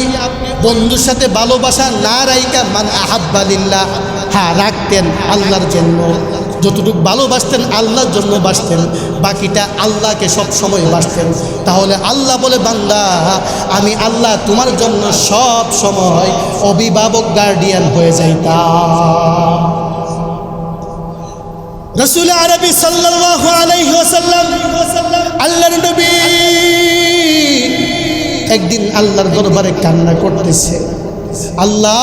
S1: বন্ধুর সাথে ভালোবাসা না রাইকা, মান আহাব্বা লিল্লাহ, হ্যাঁ রাখতেন আল্লাহর জন্য, যতটুকু ভালোবাসতেন আল্লাহর জন্য বাসতেন, বাকিটা আল্লাহকে সব সময় বাসতেন, তাহলে আল্লাহ বলে, বান্দা আমি আল্লাহ তোমার জন্য সব সময় অভিভাবক, গার্ডিয়ান হয়ে যাইতাম। রাসূল আরবি সাল্লাল্লাহু আলাইহি ওয়াসাল্লাম, আল্লাহর নবী একদিন আল্লাহর দরবারে কান্না করতেছে, আল্লাহ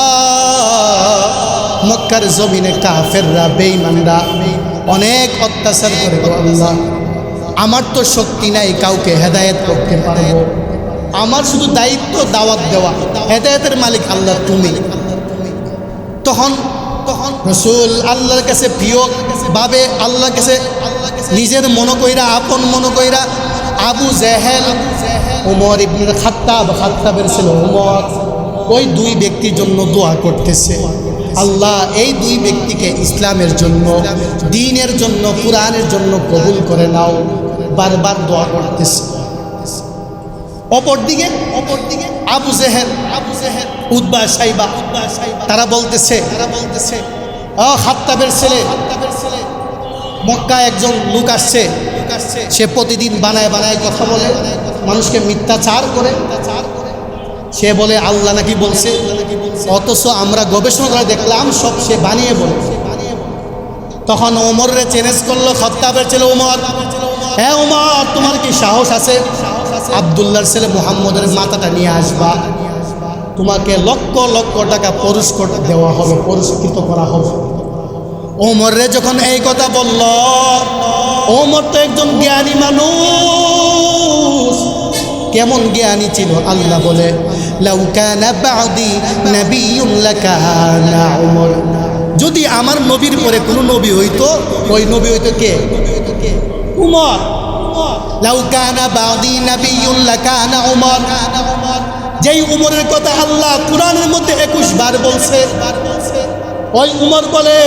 S1: মক্কার জমিনে কাফেররা, বেঈমানরা অনেক অত্যাচার করে গো আল্লাহ, আমার তো শক্তি নাই কাউকে হেদায়েত করতে পারবো, আমার শুধু দায়িত্ব দাওয়াত দেওয়া, হেদায়েতের মালিক আল্লাহ তুমি। তখন রাসূল আল্লাহর কাছে প্রিয় ভাবে, আল্লাহর কাছে নিজের মনে কইরা, আপন মনে কইরা, আবু জেহেল, ওমর ইবনে খাত্তাব, খাত্তাবের ছেলে ওমর, ওই দুই ব্যক্তির জন্য দোয়া করতেছে, আল্লাহ এই দুই ব্যক্তিকে ইসলামের জন্য, দ্বীনের জন্য, কুরআনের জন্য কবুল করে নাও, বারবার দোয়া করতেছে। অপরদিকে আবু জেহেল, উতবা, সাইবা, তারা বলতেছে খাত্তাবের ছেলে, মক্কায় একজন লোক আসছে, সে প্রতিদিন বানায় বানায় কথা বলে, মানুষকে মিথ্যাচার করে, সে বলে আল্লাহ নাকি বলছে, অথচ আমরা গবেষণা করে দেখলাম সব সে বানিয়ে বলে। তখন ওমরে চ্যালেঞ্জ করলো খাত্তাবের ছেলে ওমর, হ্যাঁ ওমর তোমার কি সাহস আছে, আব্দুল্লাহর ছেলে মুহাম্মদের মাথাটা নিয়ে আসবা, তোমাকে লক্ষ লক্ষ টাকা পুরস্কার দেওয়া হবে, পুরস্কৃত করা হবে। ওমরে যখন এই কথা বলল, ওমর তো একজন জ্ঞানী মানুষ, কেমন জ্ঞানী ছিল, আল্লাহ বলে লাউ কানা বা'দি নাবিয়্যুন লাকানা উমর, যদি আমার নবীর পরে কোনো নবী হইতো, ওই নবী হইতো কে? উমর। লাউ কানা বা'দি নাবিয়্যুন লাকানা উমর, যেই উমরের কথা আল্লাহ কুরআনের মধ্যে 21 বার বলছে, ওই উমর বলে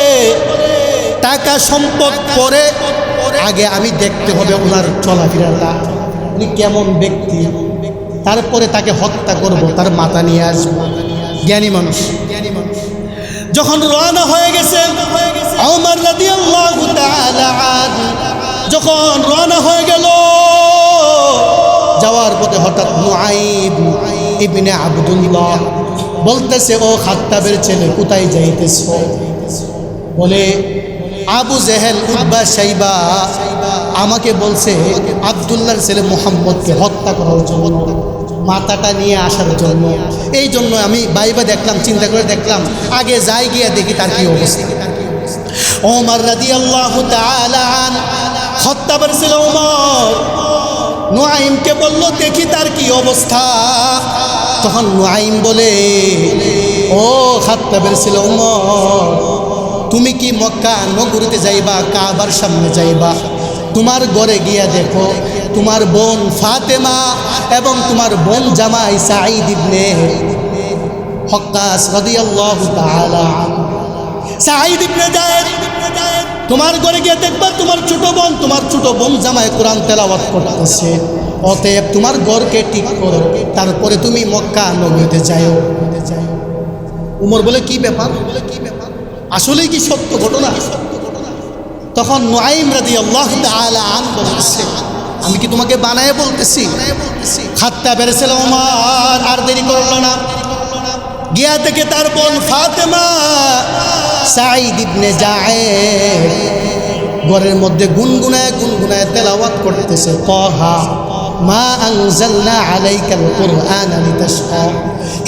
S1: টাকা সম্পদ পরে আগে আমি দেখতে হবে ওনার চলাফেরাটা, উনি কেমন ব্যক্তি, তারপরে তাকে হত্যা করব, তার মাথা নিয়ে আসবো। জ্ঞানী মানুষ। যখন রওনা হয়ে গেছে ওমর রাদিয়াল্লাহু তাআলা আনহু, যখন রওনা হয়ে গেল, যাওয়ার পথে হঠাৎ নুআইম ইবনে আব্দুল্লাহ বলতেছে, ও খাত্তাবের ছেলে কোথায় যাইতেছো? বলে আবু জেহেল, উতবা, সাইবা আমাকে বলছে আব্দুল্লাহর ছেলে মুহাম্মদকে হত্যা করার জন্য, মাথাটা নিয়ে আসার জন্য। এই জন্য আমি বাইবা দেখলাম, চিন্তা করে দেখলাম, আগে যাই গিয়ে দেখি তার কি অবস্থা। ওমর রাদিয়াল্লাহু তাআলা আনহু, খাত্তাবের ছেলে ওমর নুআইমকে বলল, দেখি তার কি অবস্থা। তখন নুআইম বলে, ও খাত্তাবের ছেলে ওমর, তুমি কি মক্কা নগরীতে যাইবা, কাবার সামনে যাইবা, তোমার ঘরে গিয়া দেখো তোমার বোন ফাতেমা এবং তোমার বোন জামাই সাঈদ ইবনে ওয়াক্কাস রাদিয়াল্লাহু তাআলা আনহু, সাঈদ ইবনে যায়েদ তোমার ঘরে গিয়ে দেখবা তোমার ছোট বোন জামায় কোরআন তেলাওয়াত করতেছে। অতএব তোমার ঘরকে ঠিক করো, তারপরে তুমি মক্কা নবীতে যাও। উমর বলে কি ব্যাপার, আসলেই কি সত্য ঘটনা? তখন নুআইম রাদিয়াল্লাহু তাআলা আনহু বলছে, আমি কি তোমাকে বানায় বলতেছি? খাত্তাবের ছেলে ওমর আর দেরি করল না, গিয়া থেকে তার বোন ফাতেমা সাঈদ ইবনে যায়েদ ঘরের মধ্যে গুনগুনায় তেলাওয়াত করতেছে, তাহা মা আনজালনা আলাইকাল কুরআনা লিতাশকা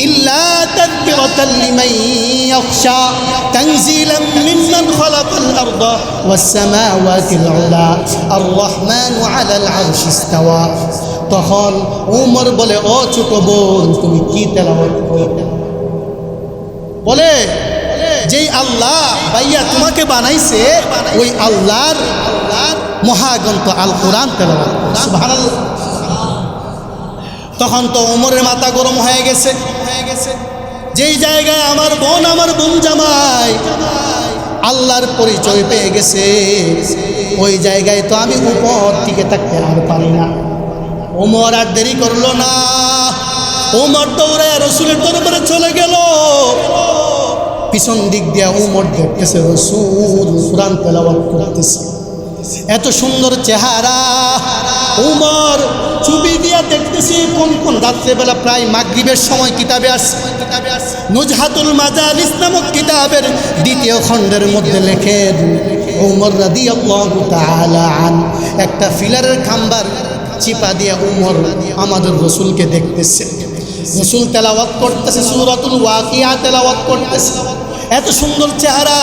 S1: ইল্লা তাযকিরাতাল লিমান ইয়াখশা তানজিলাম মিম্মান খালাকাল আরদা ওয়াস সামাওয়াতিল উলা আর রাহমানু আলাল আরশি ইসতাওয়া। তখন ওমর বলে, ও ছোট বোন, তুমি কি তেলাওয়াত করো? বলে, যেই আল্লাহ ভাইয়া তোমাকে বানাইছে ওই আল্লাহর মহাগ্রন্থ আল কোরআন তেলাওয়াত করো। সুবহানাল্লাহ। তখন তো ওমরের মাথা গরম হয়ে গেছে। যেই জায়গায় আমার বোন জামাই আল্লাহর পরিচয় পেয়ে গেছে, ওই জায়গায় তো আমি উপর টিকে থাকতে আর পারি না। ওমর আর দেরি করলো না, ওমর দৌড়ে রাসূলের দরবারে চলে গেল। পিছন দিক দিয়ে ওমর দেখতেছে রাসূল কোরআন তেলাওয়াত করতেছে, এত সুন্দর চেহারা। ওমর চুপি দিয়া দেখতেছি কোন রাত্রেবেলা প্রায় মাগরিবের সময় কিতাবে আসছে, নুজহাতুল মাজালিস নামক কিতাবের 2য় খণ্ডের মধ্যে লেখেন, ওমর রাদিয়াল্লাহু তাআলা আন একটা ফিলারের খাম্বার চিপা দিয়ে ওমর আমাদের রাসূলকে দেখতেছে। রাসূল তেলাওয়াত করতেছে, সূরাতুল ওয়াকিয়া তেলাওয়াত করতেছে, এত সুন্দর চেহারা।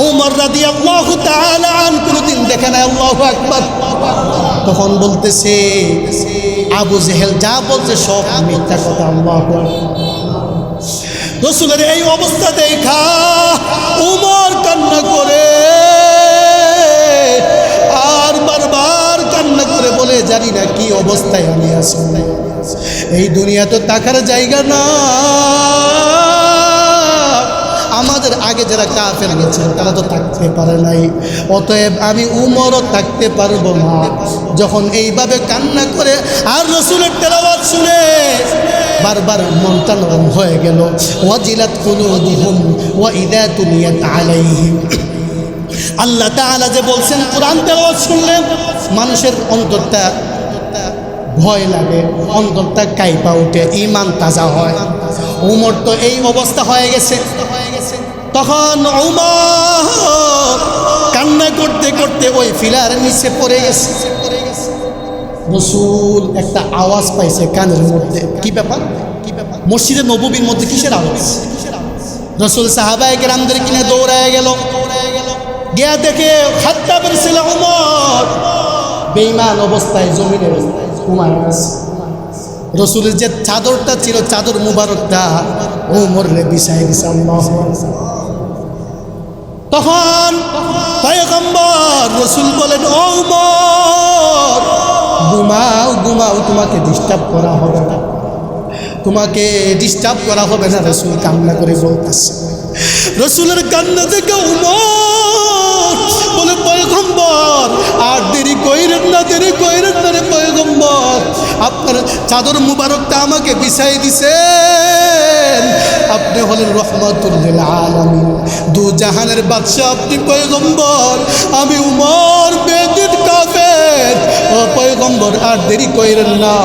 S1: ওমর রাদিয়াল্লাহু তাআলা আন কোনদিন দেখে না। আল্লাহু আকবার। তখন বলতেছে, আবু জেহেল যা বলছে সব মিথ্যা কথা। আল্লাহু আকবার। রাসূলের এই অবস্থা দেখা ওমর কান্না করে আর বারবার কান্না করে বলে, জানি না কি অবস্থায় আমি আছি, এই দুনিয়া তো থাকার জায়গা না। আমাদের আগে যারা কাফের গেছে তারা তো থাকতে পারে নাই, অতএব আমি উমরও থাকতে পারবো না। যখন এইভাবে কান্না করে আর রাসূলের তেলাওয়াত শুনে বারবার মনটা নরম হয়ে গেল। ওয়াজিলাত কুলুবুহুম ওয়া ইযা তুলিয়াত আলাইহিম। আল্লাহ তাআলা যে বলছেন কোরআন তেলাওয়াত শুনলে মানুষের অন্তরটা ভয় লাগে, অন্তরটা কাইপা উঠে, ঈমান তাজা হয়। উমর তো এই অবস্থা হয়ে গেছে। তখন উমর কান্না করতে করতে ওই ফিলার নিচে পড়ে গেছে। রাসূল একটা আওয়াজ পাইছে কানের মধ্যে। কি ব্যাপার? মসজিদে নববীর মধ্যে কিসের আওয়াজ? রাসূল সাহাবায়ে কেরামদের কিনে দৌড়ায় গেল, গিয়া দেখে খাত্তাবের ছেলে উমর বেঈমান অবস্থায় জমিনে ঘুমায় আছে। রাসূলের যে চাদরটা ছিল, চাদর মুবারকটা উমরে বিছায় দিছে। আল্লাহু আকবার। তখন পয়গম্বর রাসূল বলেন, ও উমর ঘুমাও, তোমাকে ডিস্টার্ব করা হবে না, তোমাকে ডিস্টার্ব করা হবে না। রাসূল কান্না করে বলতেছে। রাসূলের কান্না দেখে উমর বলে, পয়গম্বর আর দেরি কইরেন না রে পয়গম্বর, আপনার চাদর মুবারকটা আমাকে বিছাই দিছেন, আপনি হলেন রহমাতুল লিল আলামিন, দু জাহানের বাদশা আপনি পয়গম্বর, আমি উমর বেদিন কাফের। ও পয়গম্বর আর দেরি কইরেন না,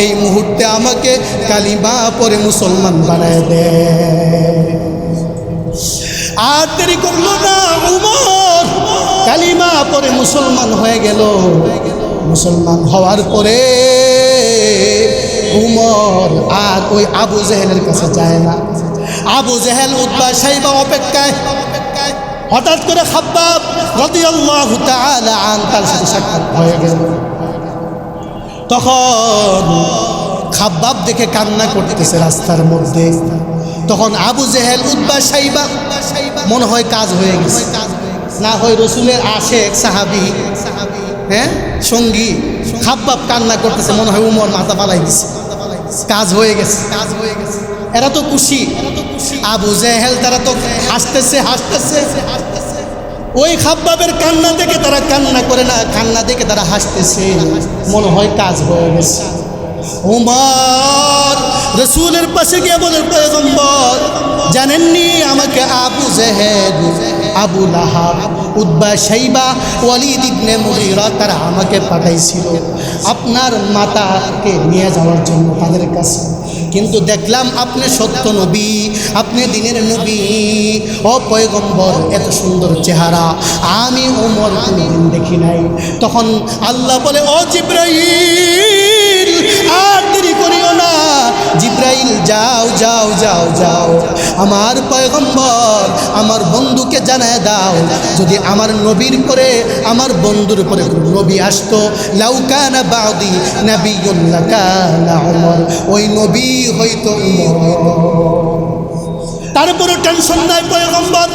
S1: এই মুহূর্তে আমাকে কালিমা পড়ে মুসলমান বানায় দেন। আর দেরি করলো না, উমর কালিমা পড়ে মুসলমান হয়ে গেল। মুসলমান হওয়ার পরে উমর আর ওই আবু জেহেলের কাছে যায় না। আবু জেহেল, উতবা, সাইবা অপেক্ষায়। হঠাৎ করে খাব্বাব রাদিয়াল্লাহু তাআলা আনহু তার সাথে সাক্ষাৎ হয়ে গেল। তখন খাব্বাব দেখে কান্না করতেছে রাস্তার মধ্যে। তখন আবু জেহেল, উতবা, সাইবা মনে হয় কাজ হয়ে গেছে, না হয় রাসূলের আশেক সাহাবী, হ্যাঁ সঙ্গী। খাব্বাব কান্না করতেছে, মনে হয় উমর মাথা ফালাই দিছে, কাজ হয়ে গেছে। এরা তো খুশি। আবু জেহেল তারা তো হাসতেছে। ওই খাব্বাবের কান্না দেখে তারা কান্না করে না, কান্না দেখে তারা হাসতেছে, মনে হয় কাজ হয়ে গেছে। উমর রাসূলের পাশে গিয়ে বলে, পয়গম্বর জানেননি আমাকে আবু জেহেল, আবু লাহাব, উতবা, শাইবা, ওয়ালিদ ইবনে মুগীরা তারা আমাকে পাঠাইছিল আপনার মাতাকে নিয়ে যাওয়ার জন্য তাদের কাছে, কিন্তু দেখলাম আপনি সত্য নবী, আপনি দিনের নবী। ও পয়গম্বর এত সুন্দর চেহারা আমি ওমর কোনদিন দেখি নাই। তখন আল্লাহ বলে, ও জিবরাইল আর দেরি করিও না, জিবরাইল যাও যাও যাও যাও, আমার পয়গম্বর আমার বন্ধুকে জানায় দাও, যদি আমার নবীর পরে আমার বন্ধুর পরে কোনো নবী আসতো, লাউ কানা বাদি নাবিয়্যুন লাকানা উমর, ওই নবী হয়তো উমর। তারপরে টেনশন নাই পয়গম্বর,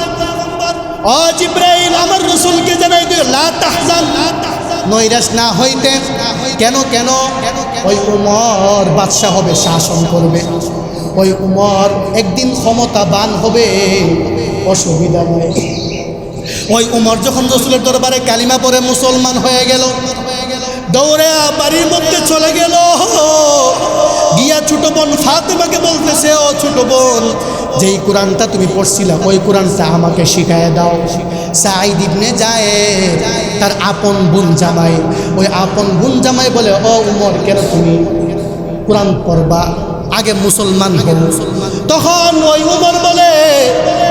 S1: ও জিবরাইল আমার রাসূলকে জানাই দিও, লা তাহজান, নৈরাশ না হইতে। কেন কেন? ওই উমর বাদশা হবে, শাসন করবে, ওই উমর একদিন ক্ষমতাবান হবে, অসুবিধা নেই। ওই উমর যখন রাসূলের দরবারে কালিমা পড়ে মুসলমান হয়ে গেল, দৌড়ে বাড়ির মধ্যে চলে গেল, গিয়া ছোট বোন ফাতেমাকে বলতেছে, ও ছোট বোন যেই কোরআনটা তুমি পড়ছিলা ওই কোরআনটা আমাকে শিখায় দাও। সাঈদ ইবনে যায়েদ তার আপন বোন জামাই, ওই আপন বোন জামাই বলে, ও উমর কেন তুমি কোরআন পড়বা, আগে মুসলমান হও। তখন ওই উমর বলে,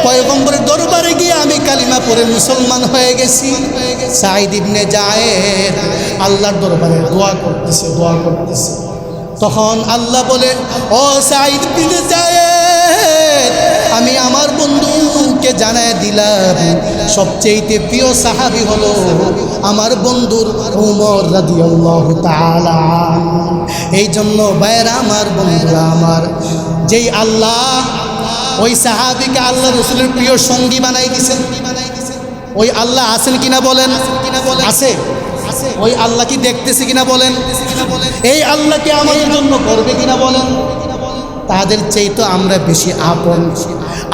S1: পয়গম্বরের দরবারে গিয়ে আমি কালিমা পড়ে মুসলমান হয়ে গেছি। সাঈদ ইবনে যায়েদ আল্লাহর দরবারে দোয়া করতেছে, দোয়া করতেছে। তখন আল্লাহ বলে, ও সাঈদ ইবনে যায়েদ আমি আমার বন্ধুকে জানায় দিলাম, সবচেয়ে প্রিয় সাহাবী হলো আমার বন্ধুর উমর রাদিয়াল্লাহু তাআলা। এই জন্য ভাইরা আমার, বন্ধুরা আমার, যেই আল্লাহ ওই সাহাবীকে আল্লাহ রাসূলের প্রিয় সঙ্গী বানাই দিয়েছেন, ওই আল্লাহ আছেন কিনা বলেন? আছে। ওই আল্লাহ কি দেখতেছে কিনা বলেন? এই আল্লাহকে আমাদের জন্য করবে কিনা বলেন? তাদের চাইতে আমরা বেশি আপন।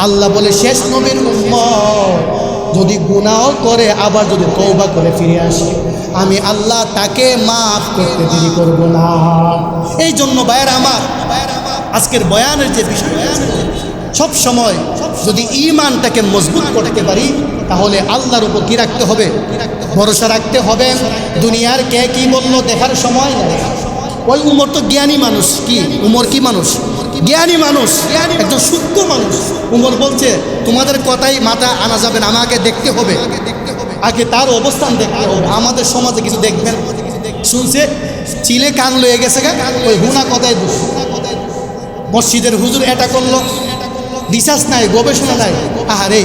S1: আল্লাহ বলে, শেষ নবীর উম্মত যদি গুনাহ করে আবার যদি তওবা করে ফিরে আসে, আমি আল্লাহ তাকে মাফ করতে দেরি করব না। এই জন্য ভাইয়েরা আমার, আজকের বয়ানের যে বিষয় সব সময় যদি ঈমানটাকে মজবুত করতে পারি, তাহলে আল্লাহর উপর কি রাখতে হবে? ভরসা রাখতে হবে। দুনিয়ার কে কি বললো দেখার সময় নেই। ওই উমর তো জ্ঞানী মানুষ। কি উমর কি মানুষ? জ্ঞানী মানুষ, একজন সূক্ষ্ম মানুষ। উমর বলছে, তোমাদের কথাই মাথা আনা যাবে না, আমাকে দেখতে হবে, আগে তার অবস্থান দেখতে হবে। আমাদের সমাজে কিছু দেখবেন, শুনছে চিলে কান লয়ে গেছে গা, ওই হুনা কথাই দোষ। মসজিদের হুজুর এটা করলো, রিসার্চ নাই, গবেষণা নাই। আহারে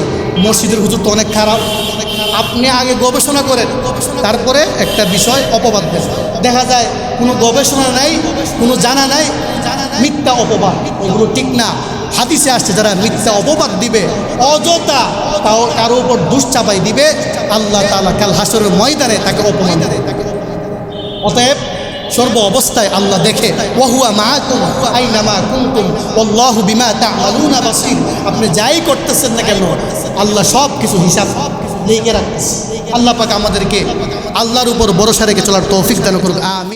S1: মসজিদের হুজুর তো অনেক খারাপ। আপনি আগে গবেষণা করেন, তারপরে একটা বিষয় অপবাদ দেন। দেখা যায় কোনো গবেষণা নাই, কোনো জানা নাই, মিথ্যা অপবাদ, ওগুলো ঠিক না। হাদিসে আসছে যারা মিথ্যা অপবাদ দিবে অযথা, তাও কারো উপর দোষ চাপাই দিবে, আল্লাহ তাআলা কাল হাসরের ময়দানে তাকে অপমান দেবে। অতএব সর্ব অবস্থায় আল্লাহ দেখে, ওয়াহুয়া মাআকুম আইনামা কুনতুম ওয়াল্লাহু বিমা তা'মালুনা বাসীর। আপনি যাই করতেছেন না কেন, আল্লাহ সব কিছু হিসাব লিখে রাখতেছে। আল্লাহ পাক আমাদেরকে আল্লাহর উপর ভরসা রেখে চলার তৌফিক দান করুন। আমিন।